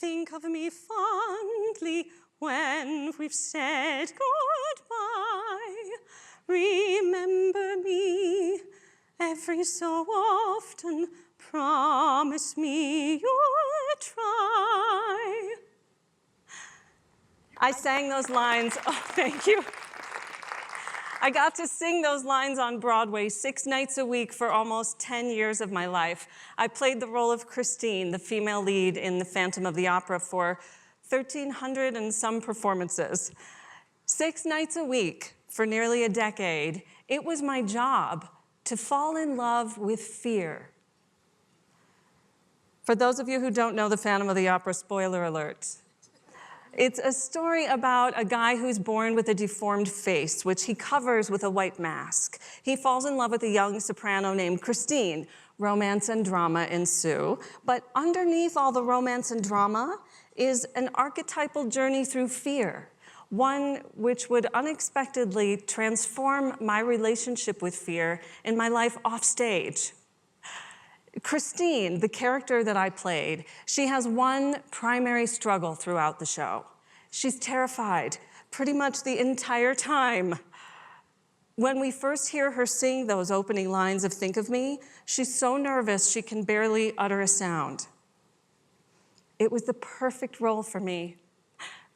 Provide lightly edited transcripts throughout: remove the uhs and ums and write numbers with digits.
think of me fondly when we've said goodbye. Remember me every so often. Promise me you'll try. I sang those lines. Oh, thank you. I got to sing those lines on Broadway 6 nights a week for almost 10 years of my life. I played the role of Christine, the female lead in The Phantom of the Opera, for 1,300 and some performances. 6 nights a week for nearly a decade, it was my job to fall in love with fear. For those of you who don't know The Phantom of the Opera, spoiler alert. It's a story about a guy who's born with a deformed face, which he covers with a white mask. He falls in love with a young soprano named Christine. Romance and drama ensue. But underneath all the romance and drama is an archetypal journey through fear, one which would unexpectedly transform my relationship with fear in my life offstage. Christine, the character that I played, she has one primary struggle throughout the show. She's terrified pretty much the entire time. When we first hear her sing those opening lines of Think of Me, she's so nervous she can barely utter a sound. It was the perfect role for me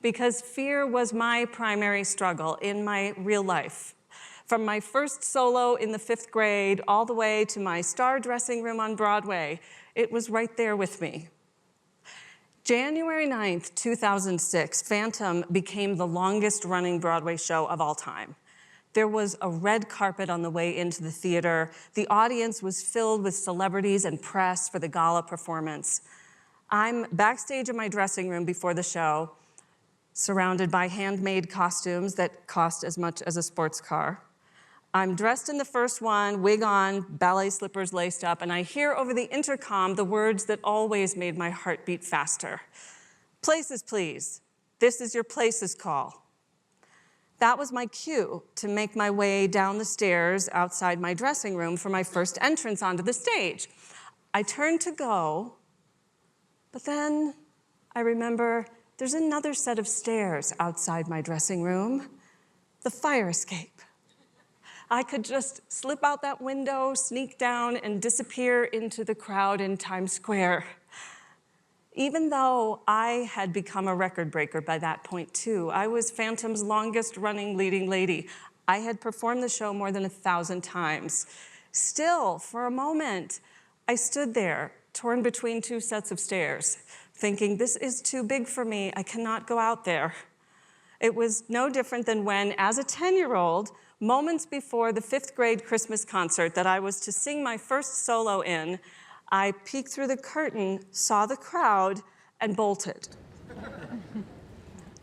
because fear was my primary struggle in my real life. From my first solo in the 5th grade all the way to my star dressing room on Broadway, it was right there with me. January 9th, 2006, Phantom became the longest running Broadway show of all time. There was a red carpet on the way into the theater. The audience was filled with celebrities and press for the gala performance. I'm backstage in my dressing room before the show, surrounded by handmade costumes that cost as much as a sports car. I'm dressed in the first one, wig on, ballet slippers laced up, and I hear over the intercom the words that always made my heart beat faster. Places, please. This is your places call. That was my cue to make my way down the stairs outside my dressing room for my first entrance onto the stage. I turned to go, but then I remember there's another set of stairs outside my dressing room, the fire escape. I could just slip out that window, sneak down, and disappear into the crowd in Times Square. Even though I had become a record breaker by that point, too, I was Phantom's longest-running leading lady. I had performed the show more than 1,000 times. Still, for a moment, I stood there, torn between 2 sets of stairs, thinking, this is too big for me. I cannot go out there. It was no different than when, as a 10-year-old, moments before the 5th grade Christmas concert that I was to sing my first solo in, I peeked through the curtain, saw the crowd, and bolted.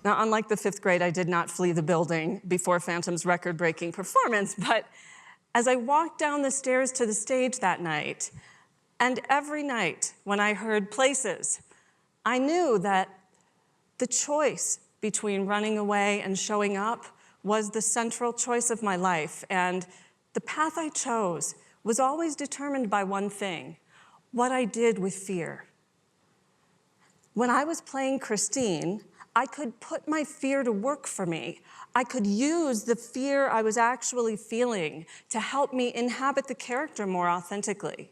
Now, unlike the 5th grade, I did not flee the building before Phantom's record-breaking performance, but as I walked down the stairs to the stage that night, and every night when I heard places, I knew that the choice between running away and showing up was the central choice of my life, and the path I chose was always determined by one thing: what I did with fear. When I was playing Christine, I could put my fear to work for me. I could use the fear I was actually feeling to help me inhabit the character more authentically.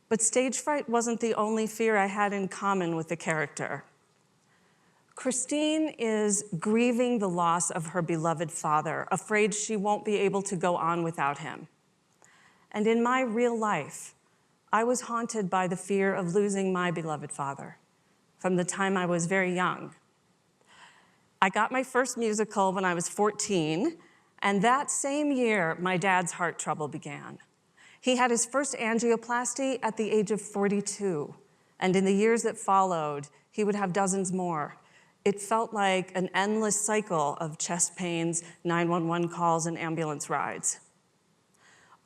But stage fright wasn't the only fear I had in common with the character. Christine is grieving the loss of her beloved father, afraid she won't be able to go on without him. And in my real life, I was haunted by the fear of losing my beloved father from the time I was very young. I got my first musical when I was 14, and that same year, my dad's heart trouble began. He had his first angioplasty at the age of 42, and in the years that followed, he would have dozens more. It felt like an endless cycle of chest pains, 911 calls, and ambulance rides.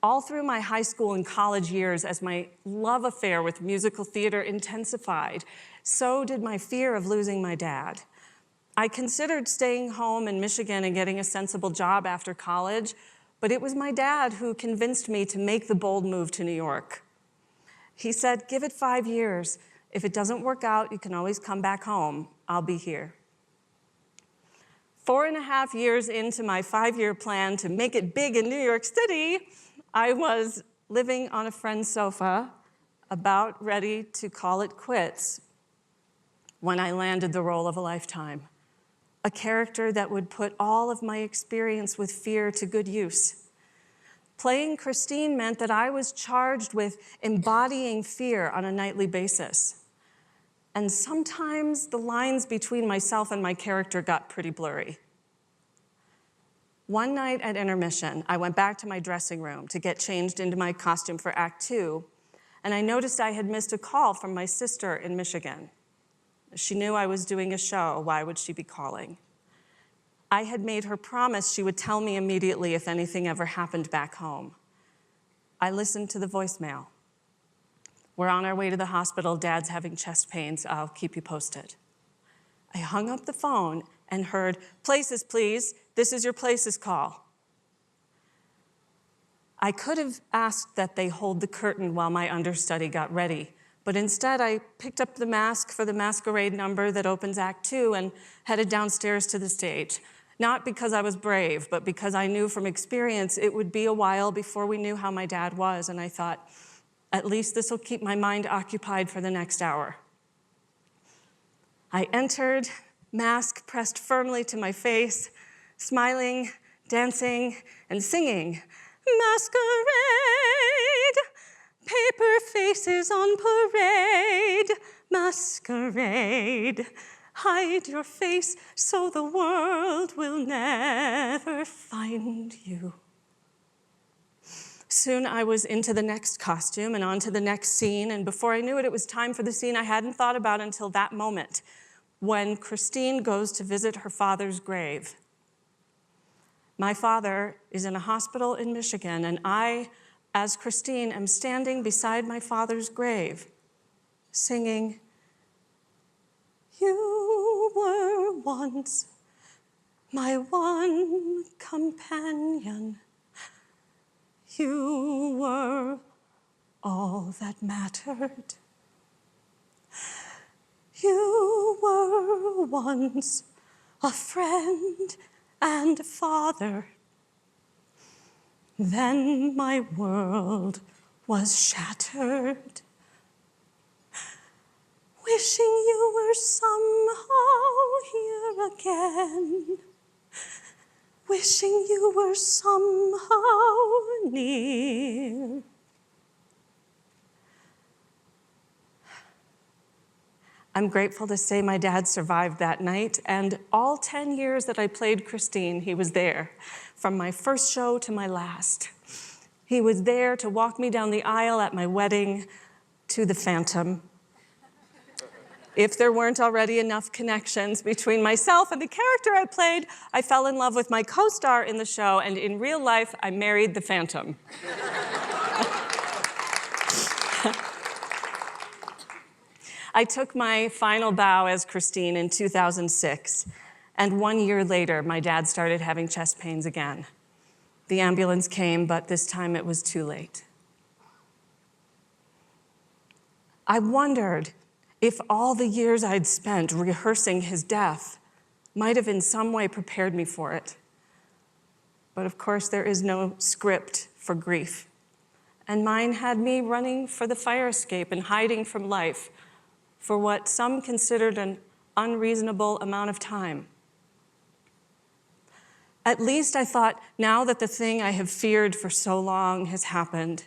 All through my high school and college years, as my love affair with musical theater intensified, so did my fear of losing my dad. I considered staying home in Michigan and getting a sensible job after college, but it was my dad who convinced me to make the bold move to New York. He said, give it 5 years. If it doesn't work out, you can always come back home. I'll be here. 4.5 years into my 5-year plan to make it big in New York City, I was living on a friend's sofa, about ready to call it quits, when I landed the role of a lifetime. A character that would put all of my experience with fear to good use. Playing Christine meant that I was charged with embodying fear on a nightly basis. And sometimes the lines between myself and my character got pretty blurry. One night at intermission, I went back to my dressing room to get changed into my costume for Act 2, and I noticed I had missed a call from my sister in Michigan. She knew I was doing a show. Why would she be calling? I had made her promise she would tell me immediately if anything ever happened back home. I listened to the voicemail. We're on our way to the hospital. Dad's having chest pains. I'll keep you posted. I hung up the phone and heard, "Places, please. This is your Places call." I could have asked that they hold the curtain while my understudy got ready, but instead I picked up the mask for the masquerade number that opens Act 2 and headed downstairs to the stage. Not because I was brave, but because I knew from experience it would be a while before we knew how my dad was, and I thought, at least this will keep my mind occupied for the next hour. I entered, mask pressed firmly to my face, smiling, dancing, and singing, "Masquerade, paper faces on parade, masquerade, hide your face so the world will never find you." Soon I was into the next costume and on to the next scene, and before I knew it, it was time for the scene I hadn't thought about until that moment, when Christine goes to visit her father's grave. My father is in a hospital in Michigan, and I, as Christine, am standing beside my father's grave, singing, "You were once my one companion. You were all that mattered. You were once a friend and a father. Then my world was shattered. Wishing you were somehow here again. Wishing you were somehow near." I'm grateful to say my dad survived that night, and all 10 years that I played Christine, he was there, from my first show to my last. He was there to walk me down the aisle at my wedding to the Phantom. If there weren't already enough connections between myself and the character I played, I fell in love with my co-star in the show, and in real life, I married the Phantom. I took my final bow as Christine in 2006, and 1 year later, my dad started having chest pains again. The ambulance came, but this time it was too late. I wondered if all the years I'd spent rehearsing his death might have in some way prepared me for it. But of course, there is no script for grief. And mine had me running for the fire escape and hiding from life for what some considered an unreasonable amount of time. At least I thought, now that the thing I have feared for so long has happened,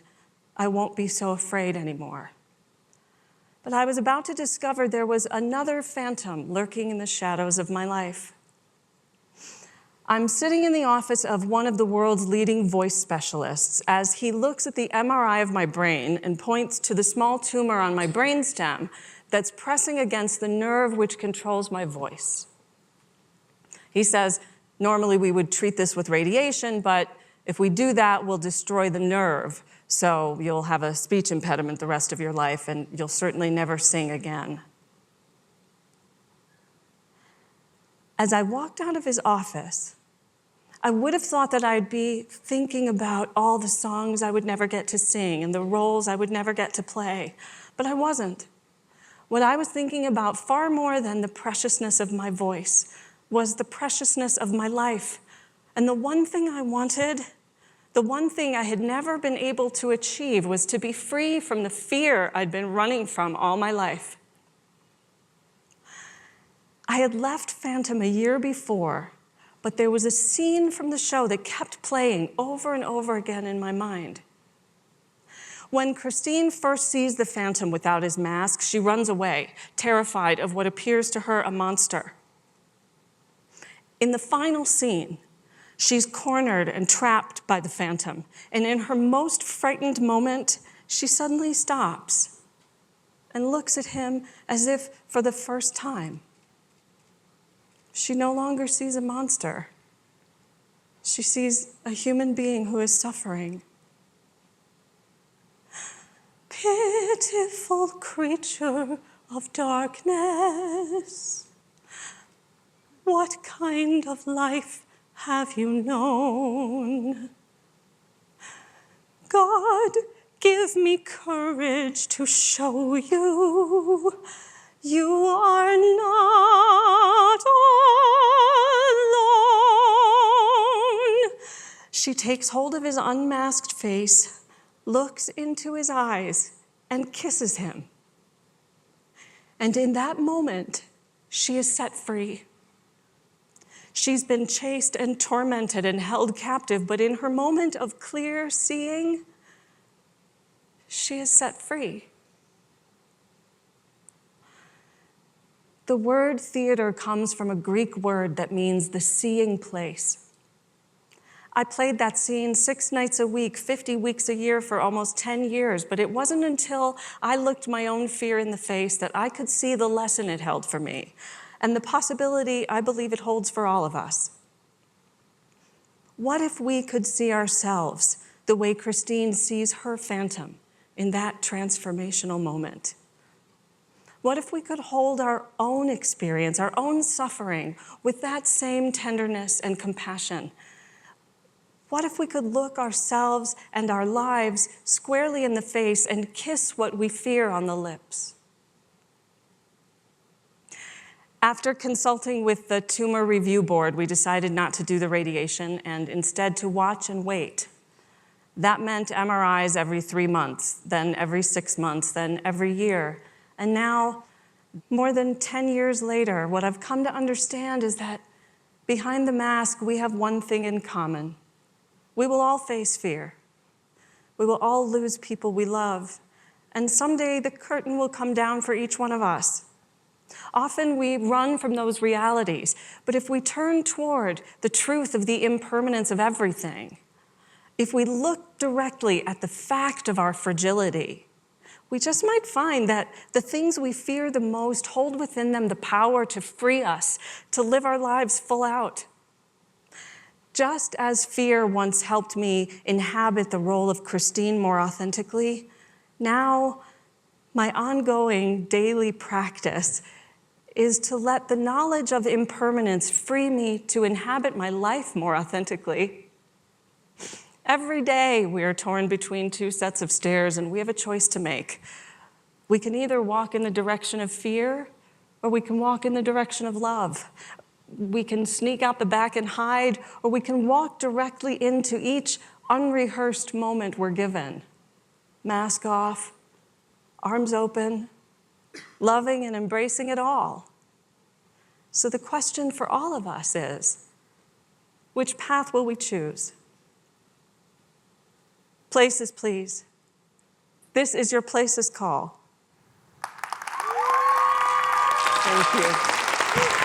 I won't be so afraid anymore. But I was about to discover there was another phantom lurking in the shadows of my life. I'm sitting in the office of one of the world's leading voice specialists as he looks at the MRI of my brain and points to the small tumor on my brainstem that's pressing against the nerve which controls my voice. He says, normally we would treat this with radiation, but if we do that, we'll destroy the nerve. So you'll have a speech impediment the rest of your life, and you'll certainly never sing again. As I walked out of his office, I would have thought that I'd be thinking about all the songs I would never get to sing and the roles I would never get to play, but I wasn't. What I was thinking about far more than the preciousness of my voice was the preciousness of my life. And the one thing I wanted, the one thing I had never been able to achieve, was to be free from the fear I'd been running from all my life. I had left Phantom a year before, but there was a scene from the show that kept playing over and over again in my mind. When Christine first sees the Phantom without his mask, she runs away, terrified of what appears to her a monster. In the final scene, she's cornered and trapped by the Phantom, and in her most frightened moment, she suddenly stops and looks at him as if for the first time. She no longer sees a monster. She sees a human being who is suffering. Pitiful creature of darkness, what kind of life have you known? God, give me courage to show you you are not alone. She takes hold of his unmasked face, looks into his eyes, and kisses him. And in that moment, she is set free. She's been chased and tormented and held captive, but in her moment of clear seeing, she is set free. The word theater comes from a Greek word that means the seeing place. I played that scene 6 nights a week, 50 weeks a year for almost 10 years, but it wasn't until I looked my own fear in the face that I could see the lesson it held for me, and the possibility I believe it holds for all of us. What if we could see ourselves the way Christine sees her Phantom in that transformational moment? What if we could hold our own experience, our own suffering, with that same tenderness and compassion? What if we could look ourselves and our lives squarely in the face and kiss what we fear on the lips? After consulting with the Tumor Review Board, we decided not to do the radiation and instead to watch and wait. That meant MRIs every 3 months, then every 6 months, then every year. And now, more than 10 years later, what I've come to understand is that behind the mask, we have one thing in common. We will all face fear. We will all lose people we love. And someday the curtain will come down for each one of us. Often we run from those realities, but if we turn toward the truth of the impermanence of everything, if we look directly at the fact of our fragility, we just might find that the things we fear the most hold within them the power to free us, to live our lives full out. Just as fear once helped me inhabit the role of Christine more authentically, now my ongoing daily practice is to let the knowledge of impermanence free me to inhabit my life more authentically. Every day we are torn between 2 sets of stairs and we have a choice to make. We can either walk in the direction of fear or we can walk in the direction of love. We can sneak out the back and hide, or we can walk directly into each unrehearsed moment we're given. Mask off, arms open, loving and embracing it all. So the question for all of us is, which path will we choose? Places, please. This is your places call. Thank you.